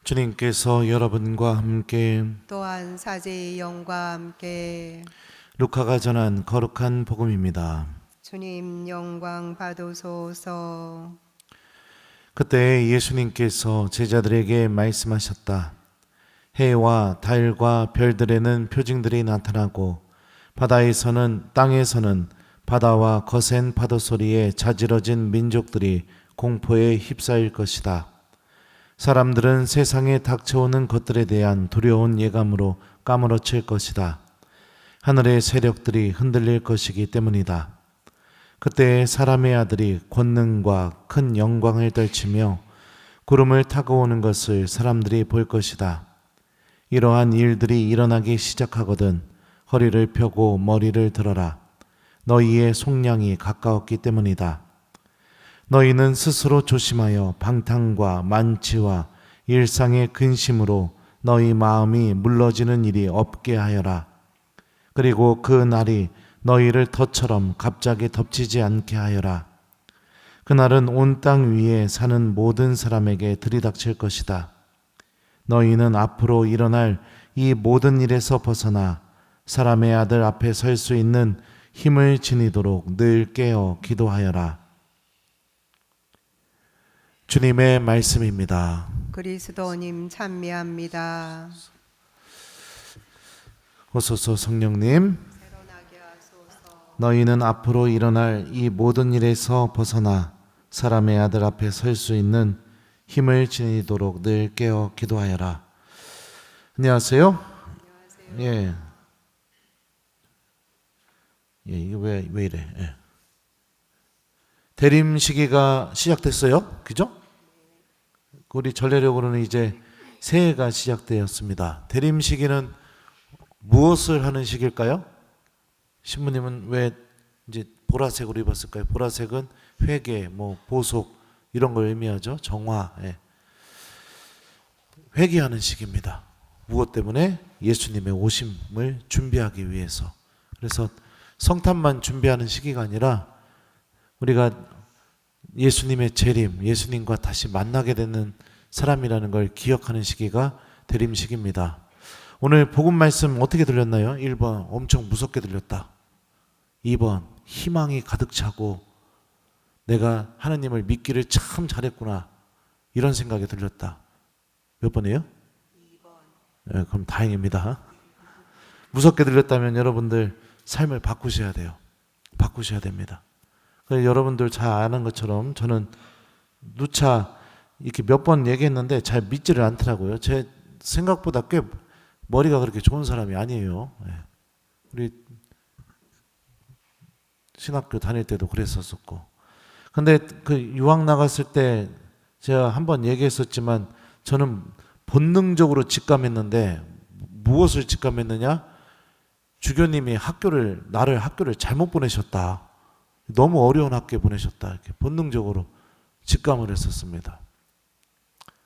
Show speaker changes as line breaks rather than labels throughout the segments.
주님께서 여러분과 함께
또한 사제의 영과 함께
루카가 전한 거룩한 복음입니다.
주님 영광 받으소서.
그때 예수님께서 제자들에게 말씀하셨다. 해와 달과 별들에는 표징들이 나타나고 바다에서는 땅에서는 바다와 거센 파도 소리에 자지러진 민족들이 공포에 휩싸일 것이다. 사람들은 세상에 닥쳐오는 것들에 대한 두려운 예감으로 까무러칠 것이다. 하늘의 세력들이 흔들릴 것이기 때문이다. 그때 사람의 아들이 권능과 큰 영광을 떨치며 구름을 타고 오는 것을 사람들이 볼 것이다. 이러한 일들이 일어나기 시작하거든 허리를 펴고 머리를 들어라. 너희의 속량이 가까웠기 때문이다. 너희는 스스로 조심하여 방탕과 만취와 일상의 근심으로 너희 마음이 물러지는 일이 없게 하여라. 그리고 그 날이 너희를 덫처럼 갑자기 덮치지 않게 하여라. 그날은 온 땅 위에 사는 모든 사람에게 들이닥칠 것이다. 너희는 앞으로 일어날 이 모든 일에서 벗어나 사람의 아들 앞에 설 수 있는 힘을 지니도록 늘 깨어 기도하여라. 주님의 말씀입니다.
그리스도님 찬미합니다.
오소서 성령님,
새로나게 하소서.
너희는 앞으로 일어날 이 모든 일에서 벗어나 사람의 아들 앞에 설 수 있는 힘을 지니도록 늘 깨어 기도하여라. 안녕하세요. 예. 이게 왜 이래? 예. 대림 시기가 시작됐어요. 그죠? 우리 전례력으로는 이제 새해가 시작되었습니다. 대림 시기는 무엇을 하는 시기일까요? 신부님은 왜 이제 보라색으로 입었을까요? 보라색은 회개, 보속 이런 걸 의미하죠. 정화. 예. 회개하는 시기입니다. 무엇 때문에? 예수님의 오심을 준비하기 위해서. 그래서 성탄만 준비하는 시기가 아니라 우리가 예수님의 재림, 예수님과 다시 만나게 되는 사람이라는 걸 기억하는 시기가 대림 시기입니다. 오늘 복음 말씀 어떻게 들렸나요? 1번 엄청 무섭게 들렸다. 2번 희망이 가득 차고 내가 하나님을 믿기를 참 잘했구나 이런 생각이 들렸다. 몇 번이에요? 2번. 네, 그럼 다행입니다. 무섭게 들렸다면 여러분들 삶을 바꾸셔야 돼요. 바꾸셔야 됩니다. 여러분들 잘 아는 것처럼 저는 누차 이렇게 몇 번 얘기했는데 잘 믿지를 않더라고요. 제 생각보다 꽤 머리가 그렇게 좋은 사람이 아니에요. 우리 신학교 다닐 때도 그랬었고. 근데 그 유학 나갔을 때 제가 한번 얘기했었지만 저는 본능적으로 직감했는데 무엇을 직감했느냐? 주교님이 나를 학교를 잘못 보내셨다. 너무 어려운 학교에 보내셨다. 이렇게 본능적으로 직감을 했었습니다.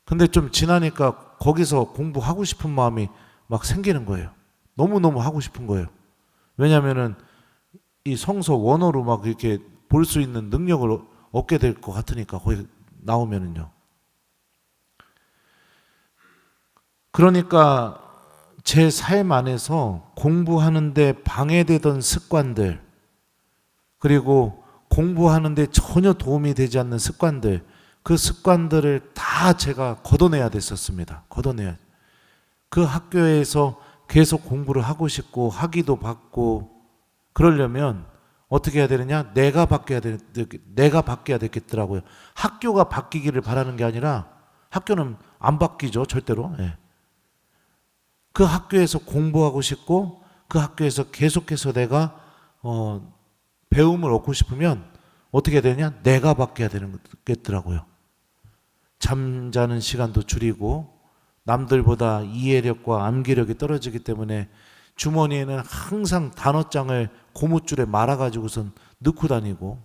근데 좀 지나니까 거기서 공부하고 싶은 마음이 막 생기는 거예요. 너무너무 하고 싶은 거예요. 왜냐면은 이 성서 원어로 막 이렇게 볼 수 있는 능력을 얻게 될 것 같으니까 거기 나오면은요. 그러니까 제 삶 안에서 공부하는데 방해되던 습관들, 그리고 공부하는데 전혀 도움이 되지 않는 습관들, 그 습관들을 다 제가 걷어내야 됐었습니다. 걷어내야. 그 학교에서 계속 공부를 하고 싶고 학위도 받고 그러려면 어떻게 해야 되느냐? 내가 바뀌어야 되겠더라고요. 학교가 바뀌기를 바라는 게 아니라 학교는 안 바뀌죠, 절대로. 예. 그 학교에서 공부하고 싶고 그 학교에서 계속해서 내가 배움을 얻고 싶으면 어떻게 해야 되냐? 내가 바뀌어야 되겠더라고요. 잠자는 시간도 줄이고 남들보다 이해력과 암기력이 떨어지기 때문에 주머니에는 항상 단어장을 고무줄에 말아가지고선 넣고 다니고,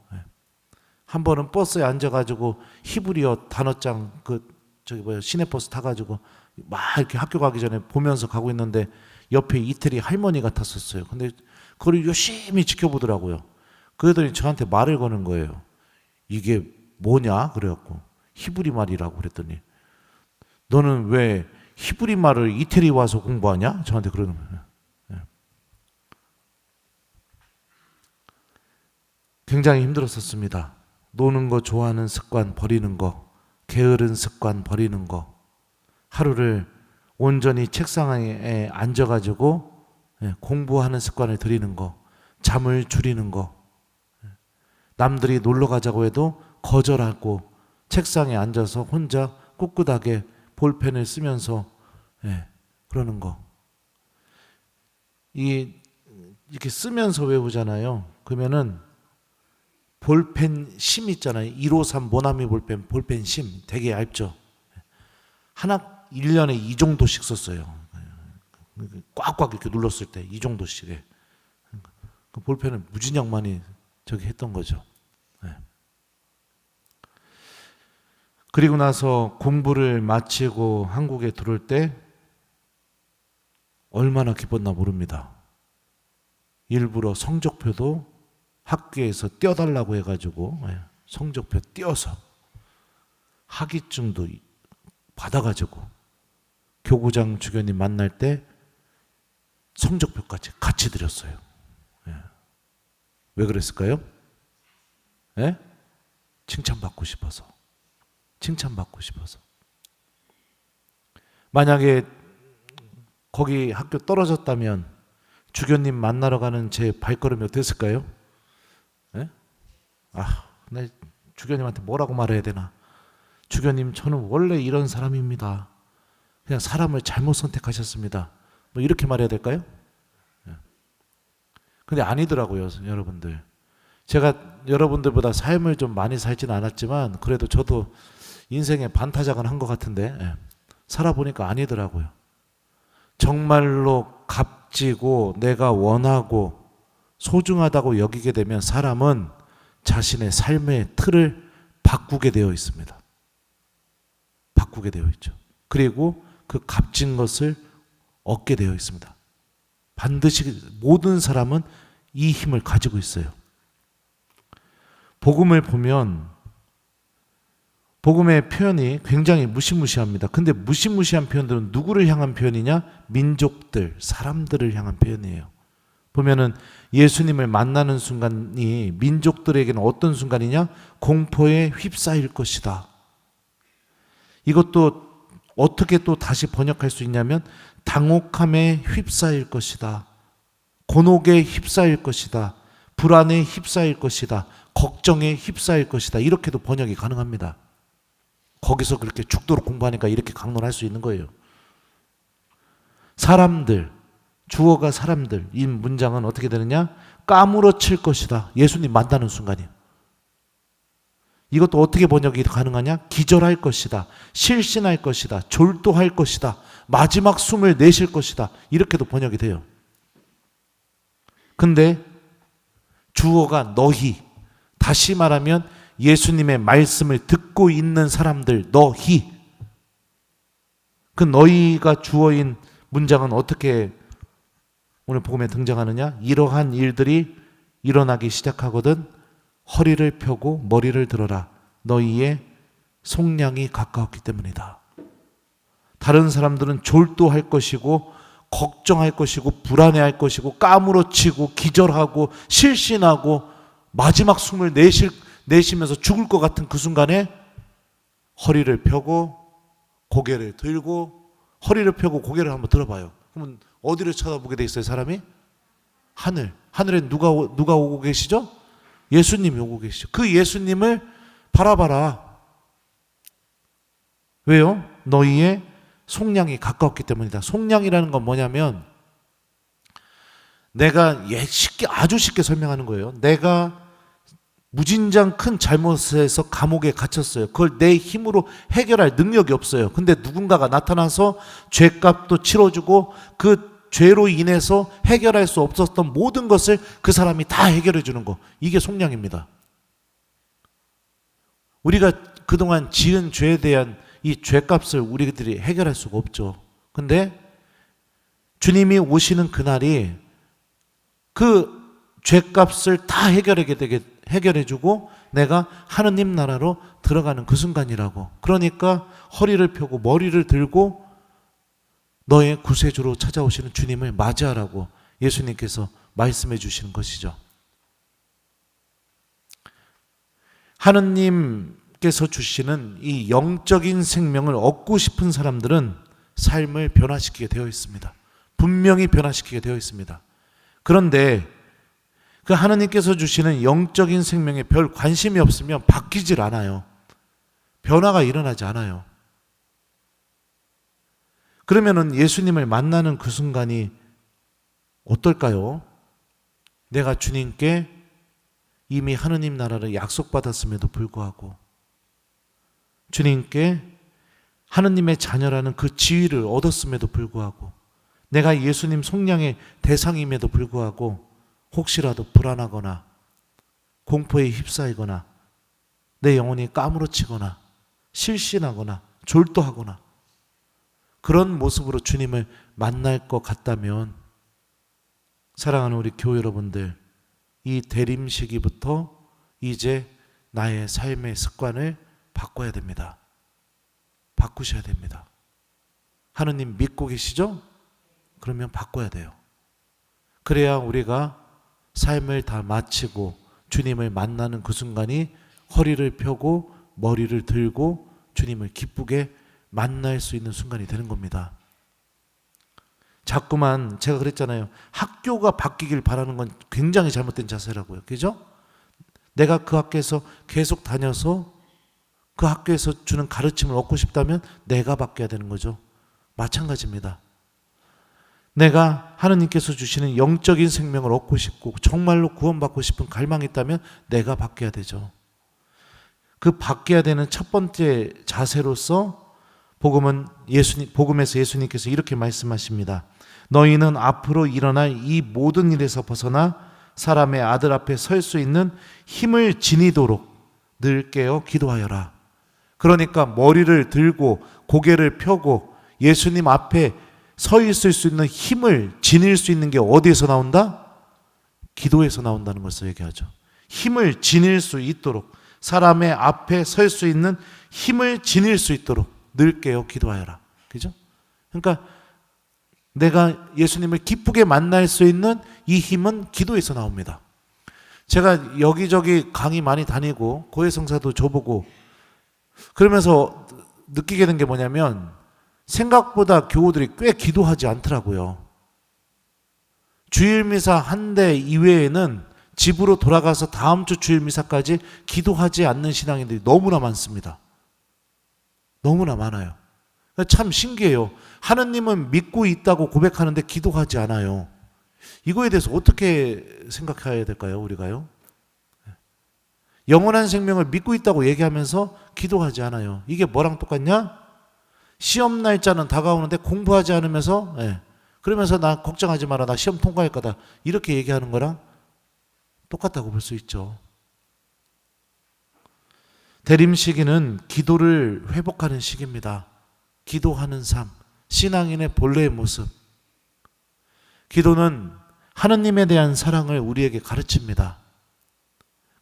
한 번은 버스에 앉아가지고 히브리어 단어장 시내버스 타가지고 막 이렇게 학교 가기 전에 보면서 가고 있는데 옆에 이태리 할머니가 탔었어요. 근데 그걸 열심히 지켜보더라고요. 그러더니 저한테 말을 거는 거예요. 이게 뭐냐? 그래갖고 히브리 말이라고 그랬더니 너는 왜 히브리 말을 이태리 와서 공부하냐? 저한테 그러는 거예요. 굉장히 힘들었었습니다. 노는 거 좋아하는 습관 버리는 거, 게으른 습관 버리는 거, 하루를 온전히 책상에 앉아가지고 공부하는 습관을 들이는 거, 잠을 줄이는 거, 남들이 놀러 가자고 해도 거절하고 책상에 앉아서 혼자 꿋꿋하게 볼펜을 쓰면서 그러는 거. 이렇게 쓰면서 외우잖아요. 그러면은 볼펜 심 있잖아요. 153 모나미 볼펜 심 되게 얇죠. 하나 1년에 이 정도씩 썼어요. 꽉꽉 이렇게 눌렀을 때 이 정도씩에. 그 볼펜을 무진장 많이 저기 했던 거죠. 그리고 나서 공부를 마치고 한국에 들어올 때 얼마나 기뻤나 모릅니다. 일부러 성적표도 학교에서 떼어달라고 해가지고 성적표 떼어서 학위증도 받아가지고 교구장 주교님 만날 때 성적표까지 같이 드렸어요. 왜 그랬을까요? 칭찬받고 싶어서. 칭찬받고 싶어서. 만약에 거기 학교 떨어졌다면 주교님 만나러 가는 제 발걸음이 어땠을까요? 내 주교님한테 뭐라고 말해야 되나? 주교님, 저는 원래 이런 사람입니다. 그냥 사람을 잘못 선택하셨습니다. 뭐 이렇게 말해야 될까요? 근데 아니더라고요, 여러분들. 제가 여러분들보다 삶을 좀 많이 살지는 않았지만 그래도 저도 인생의 반타작은 한 것 같은데 살아보니까 아니더라고요. 정말로 값지고 내가 원하고 소중하다고 여기게 되면 사람은 자신의 삶의 틀을 바꾸게 되어 있습니다. 바꾸게 되어 있죠. 그리고 그 값진 것을 얻게 되어 있습니다. 반드시 모든 사람은 이 힘을 가지고 있어요. 복음을 보면 복음의 표현이 굉장히 무시무시합니다. 근데 무시무시한 표현들은 누구를 향한 표현이냐? 민족들, 사람들을 향한 표현이에요. 보면은 예수님을 만나는 순간이 민족들에게는 어떤 순간이냐? 공포에 휩싸일 것이다. 이것도 어떻게 또 다시 번역할 수 있냐면 당혹함에 휩싸일 것이다. 곤혹에 휩싸일 것이다. 불안에 휩싸일 것이다. 걱정에 휩싸일 것이다. 이렇게도 번역이 가능합니다. 거기서 그렇게 죽도록 공부하니까 이렇게 강론할 수 있는 거예요. 사람들, 주어가 사람들, 이 문장은 어떻게 되느냐? 까무러칠 것이다. 예수님 만나는 순간이에요. 이것도 어떻게 번역이 가능하냐? 기절할 것이다. 실신할 것이다. 졸도할 것이다. 마지막 숨을 내쉴 것이다. 이렇게도 번역이 돼요. 근데 주어가 너희. 다시 말하면 예수님의 말씀을 듣고 있는 사람들, 너희. 그 너희가 주어인 문장은 어떻게 오늘 복음에 등장하느냐? 이러한 일들이 일어나기 시작하거든 허리를 펴고 머리를 들어라. 너희의 속량이 가까웠기 때문이다. 다른 사람들은 졸도할 것이고 걱정할 것이고 불안해할 것이고 까무러치고 기절하고 실신하고 마지막 숨을 내쉬면서 죽을 것 같은 그 순간에 허리를 펴고 고개를 들고 허리를 펴고 고개를 한번 들어봐요. 그러면 어디를 쳐다보게 돼 있어요, 사람이? 하늘. 하늘에 누가 오고 계시죠? 예수님이 오고 계시죠. 그 예수님을 바라봐라. 왜요? 너희의 속량이 가까웠기 때문이다. 속량이라는 건 뭐냐면 내가 아주 쉽게 설명하는 거예요. 내가 무진장 큰 잘못에서 감옥에 갇혔어요. 그걸 내 힘으로 해결할 능력이 없어요. 근데 누군가가 나타나서 죄값도 치러주고 그 죄로 인해서 해결할 수 없었던 모든 것을 그 사람이 다 해결해 주는 거. 이게 속량입니다. 우리가 그동안 지은 죄에 대한 이 죄값을 우리들이 해결할 수가 없죠. 근데 주님이 오시는 그날이 그 죄값을 다 해결해 주고 내가 하느님 나라로 들어가는 그 순간이라고. 그러니까 허리를 펴고 머리를 들고 너의 구세주로 찾아오시는 주님을 맞이하라고 예수님께서 말씀해 주시는 것이죠. 하느님께서 주시는 이 영적인 생명을 얻고 싶은 사람들은 삶을 변화시키게 되어 있습니다. 분명히 변화시키게 되어 있습니다. 그런데 그 하느님께서 주시는 영적인 생명에 별 관심이 없으면 바뀌질 않아요. 변화가 일어나지 않아요. 그러면은 예수님을 만나는 그 순간이 어떨까요? 내가 주님께 이미 하느님 나라를 약속받았음에도 불구하고, 주님께 하느님의 자녀라는 그 지위를 얻었음에도 불구하고, 내가 예수님 속량의 대상임에도 불구하고 혹시라도 불안하거나 공포에 휩싸이거나 내 영혼이 까무러치거나 실신하거나 졸도하거나 그런 모습으로 주님을 만날 것 같다면, 사랑하는 우리 교회 여러분들, 이 대림 시기부터 이제 나의 삶의 습관을 바꿔야 됩니다. 바꾸셔야 됩니다. 하느님 믿고 계시죠? 그러면 바꿔야 돼요. 그래야 우리가 삶을 다 마치고 주님을 만나는 그 순간이 허리를 펴고 머리를 들고 주님을 기쁘게 만날 수 있는 순간이 되는 겁니다. 자꾸만 제가 그랬잖아요. 학교가 바뀌길 바라는 건 굉장히 잘못된 자세라고요. 그죠? 내가 그 학교에서 계속 다녀서 그 학교에서 주는 가르침을 얻고 싶다면 내가 바뀌어야 되는 거죠. 마찬가지입니다. 내가 하느님께서 주시는 영적인 생명을 얻고 싶고 정말로 구원받고 싶은 갈망이 있다면 내가 바뀌어야 되죠. 그 바뀌어야 되는 첫 번째 자세로서 복음에서 예수님께서 이렇게 말씀하십니다. 너희는 앞으로 일어날 이 모든 일에서 벗어나 사람의 아들 앞에 설 수 있는 힘을 지니도록 늘 깨어 기도하여라. 그러니까 머리를 들고 고개를 펴고 예수님 앞에 서 있을 수 있는 힘을 지닐 수 있는 게 어디에서 나온다? 기도에서 나온다는 것을 얘기하죠. 힘을 지닐 수 있도록, 사람의 앞에 설 수 있는 힘을 지닐 수 있도록 늘 깨어 기도하여라. 그죠? 그러니까 내가 예수님을 기쁘게 만날 수 있는 이 힘은 기도에서 나옵니다. 제가 여기저기 강의 많이 다니고 고해성사도 줘보고 그러면서 느끼게 된 게 뭐냐면, 생각보다 교우들이 꽤 기도하지 않더라고요. 주일미사 한 대 이외에는 집으로 돌아가서 다음 주 주일미사까지 기도하지 않는 신앙인들이 너무나 많습니다. 너무나 많아요. 참 신기해요. 하느님은 믿고 있다고 고백하는데 기도하지 않아요. 이거에 대해서 어떻게 생각해야 될까요, 우리가요? 영원한 생명을 믿고 있다고 얘기하면서 기도하지 않아요. 이게 뭐랑 똑같냐? 시험 날짜는 다가오는데 공부하지 않으면서 그러면서 나 걱정하지 마라, 나 시험 통과할 거다, 이렇게 얘기하는 거랑 똑같다고 볼 수 있죠. 대림 시기는 기도를 회복하는 시기입니다. 기도하는 삶, 신앙인의 본래의 모습. 기도는 하느님에 대한 사랑을 우리에게 가르칩니다.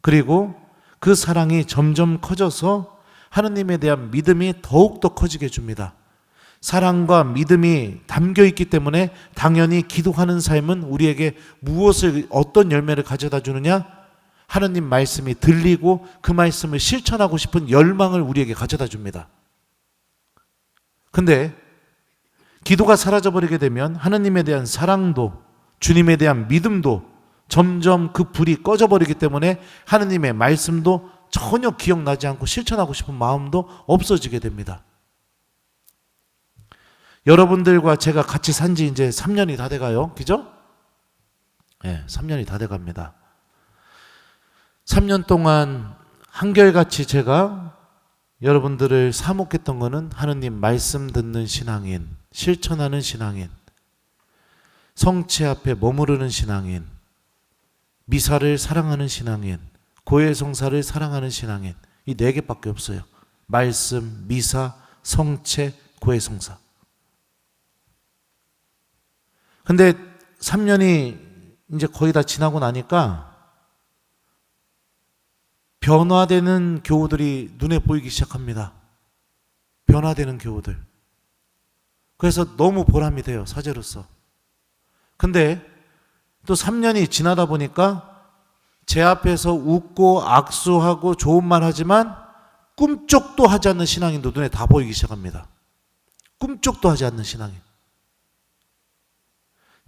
그리고 그 사랑이 점점 커져서 하느님에 대한 믿음이 더욱더 커지게 해줍니다. 사랑과 믿음이 담겨 있기 때문에 당연히 기도하는 삶은 우리에게 무엇을, 어떤 열매를 가져다 주느냐? 하느님 말씀이 들리고 그 말씀을 실천하고 싶은 열망을 우리에게 가져다 줍니다. 근데 기도가 사라져버리게 되면 하느님에 대한 사랑도 주님에 대한 믿음도 점점 그 불이 꺼져버리기 때문에 하느님의 말씀도 전혀 기억나지 않고 실천하고 싶은 마음도 없어지게 됩니다. 여러분들과 제가 같이 산 지 이제 3년이 다 돼가요. 그죠? 네, 3년이 다 돼갑니다. 3년 동안 한결같이 제가 여러분들을 사목했던 거는 하느님 말씀 듣는 신앙인, 실천하는 신앙인, 성체 앞에 머무르는 신앙인, 미사를 사랑하는 신앙인, 고해성사를 사랑하는 신앙인, 이 4개밖에 없어요. 말씀, 미사, 성체, 고해성사. 근데 3년이 이제 거의 다 지나고 나니까 변화되는 교우들이 눈에 보이기 시작합니다. 변화되는 교우들. 그래서 너무 보람이 돼요, 사제로서. 근데 또 3년이 지나다 보니까 제 앞에서 웃고 악수하고 좋은 말 하지만 꿈쩍도 하지 않는 신앙인도 눈에 다 보이기 시작합니다. 꿈쩍도 하지 않는 신앙인.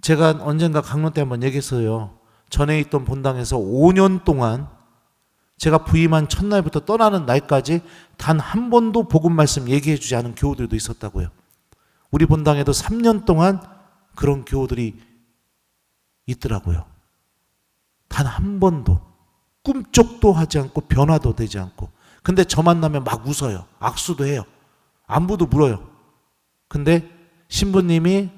제가 언젠가 강론 때 한번 얘기했어요. 전에 있던 본당에서 5년 동안 제가 부임한 첫날부터 떠나는 날까지 단 한 번도 복음 말씀 얘기해 주지 않은 교우들도 있었다고요. 우리 본당에도 3년 동안 그런 교우들이 있더라고요. 단 한 번도 꿈쩍도 하지 않고 변화도 되지 않고. 근데 저 만나면 막 웃어요. 악수도 해요. 안부도 물어요. 근데 신부님이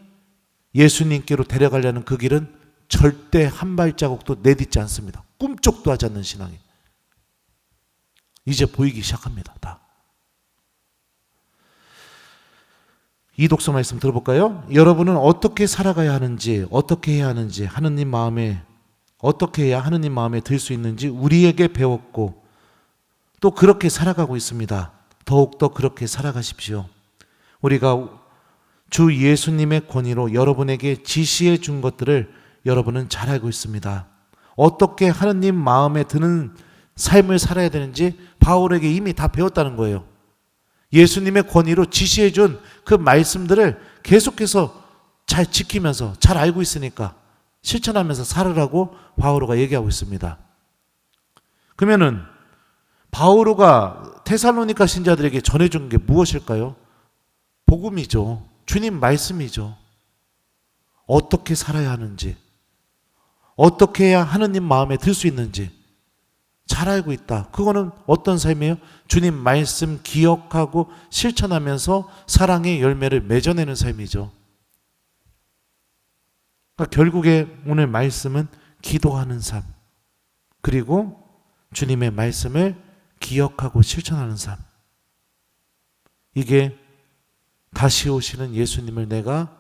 예수님께로 데려가려는 그 길은 절대 한 발자국도 내딛지 않습니다. 꿈쩍도 하지 않는 신앙이 이제 보이기 시작합니다. 다. 이 독서 말씀 들어볼까요? 여러분은 어떻게 살아가야 하는지, 어떻게 해야 하는지, 하느님 마음에 어떻게 해야 하느님 마음에 들 수 있는지 우리에게 배웠고 또 그렇게 살아가고 있습니다. 더욱더 그렇게 살아가십시오. 우리가 주 예수님의 권위로 여러분에게 지시해 준 것들을 여러분은 잘 알고 있습니다. 어떻게 하느님 마음에 드는 삶을 살아야 되는지 바울에게 이미 다 배웠다는 거예요. 예수님의 권위로 지시해 준 그 말씀들을 계속해서 잘 지키면서 잘 알고 있으니까 실천하면서 살으라고 바오로가 얘기하고 있습니다. 그러면은 바오로가 데살로니가 신자들에게 전해준 게 무엇일까요? 복음이죠. 주님 말씀이죠. 어떻게 살아야 하는지, 어떻게 해야 하느님 마음에 들 수 있는지 잘 알고 있다. 그거는 어떤 삶이에요? 주님 말씀 기억하고 실천하면서 사랑의 열매를 맺어내는 삶이죠. 그러니까 결국에 오늘 말씀은 기도하는 삶, 그리고 주님의 말씀을 기억하고 실천하는 삶. 이게 다시 오시는 예수님을 내가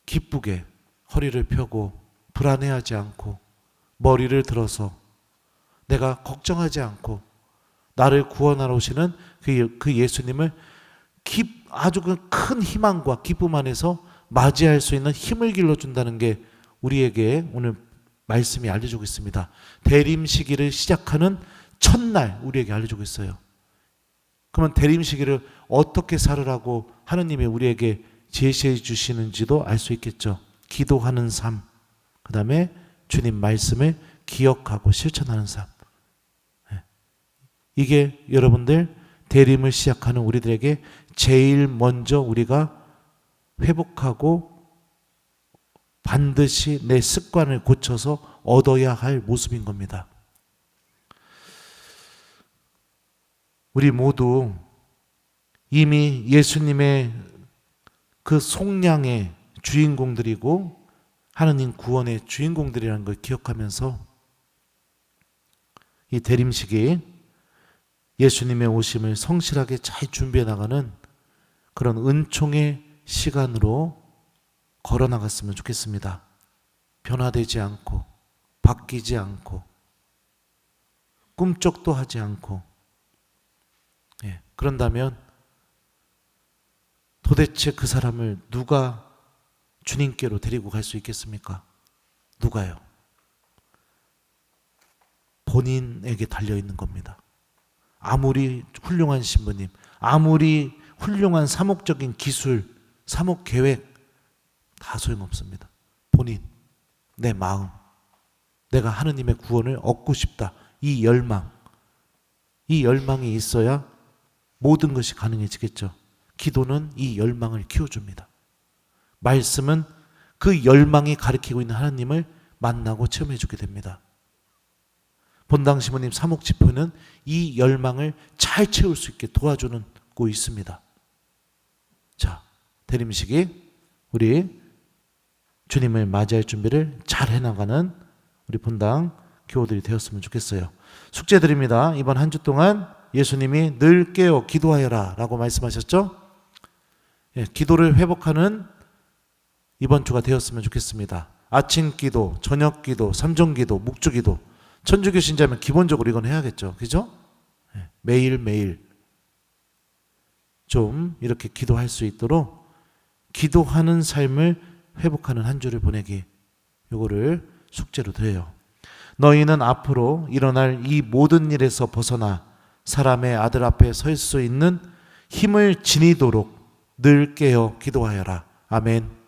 기쁘게 허리를 펴고 불안해하지 않고 머리를 들어서 내가 걱정하지 않고 나를 구원하러 오시는 그 예수님을 아주 큰 희망과 기쁨 안에서 맞이할 수 있는 힘을 길러준다는 게 우리에게 오늘 말씀이 알려주고 있습니다. 대림 시기를 시작하는 첫날 우리에게 알려주고 있어요. 그러면 대림 시기를 어떻게 살으라고 하느님이 우리에게 제시해 주시는지도 알 수 있겠죠. 기도하는 삶, 그 다음에 주님 말씀을 기억하고 실천하는 삶. 이게 여러분들 대림을 시작하는 우리들에게 제일 먼저 우리가 회복하고 반드시 내 습관을 고쳐서 얻어야 할 모습인 겁니다. 우리 모두 이미 예수님의 그 속량의 주인공들이고 하느님 구원의 주인공들이라는 걸 기억하면서 이 대림식이 예수님의 오심을 성실하게 잘 준비해 나가는 그런 은총의 시간으로 걸어 나갔으면 좋겠습니다. 변화되지 않고 바뀌지 않고 꿈쩍도 하지 않고. 그런다면 도대체 그 사람을 누가 주님께로 데리고 갈 수 있겠습니까? 누가요? 본인에게 달려있는 겁니다. 아무리 훌륭한 신부님, 아무리 훌륭한 사목적인 기술, 사목 계획 다 소용없습니다. 본인, 내 마음, 내가 하느님의 구원을 얻고 싶다. 이 열망이 있어야 모든 것이 가능해지겠죠. 기도는 이 열망을 키워줍니다. 말씀은 그 열망이 가리키고 있는 하나님을 만나고 체험해주게 됩니다. 본당 시모님 사목지표는 이 열망을 잘 채울 수 있게 도와주는 고 있습니다. 자, 대림식이 우리 주님을 맞이할 준비를 잘 해나가는 우리 본당 교우들이 되었으면 좋겠어요. 숙제 드립니다. 이번 한 주 동안 예수님이 늘 깨어 기도하여라 라고 말씀하셨죠? 기도를 회복하는 이번 주가 되었으면 좋겠습니다. 아침 기도, 저녁 기도, 삼종 기도, 묵주 기도 천주교 신자면 기본적으로 이건 해야겠죠. 그죠? 매일매일 좀 이렇게 기도할 수 있도록 기도하는 삶을 회복하는 한 주를 보내기, 요거를 숙제로 드려요. 너희는 앞으로 일어날 이 모든 일에서 벗어나 사람의 아들 앞에 설 수 있는 힘을 지니도록 늘 깨어 기도하여라. 아멘.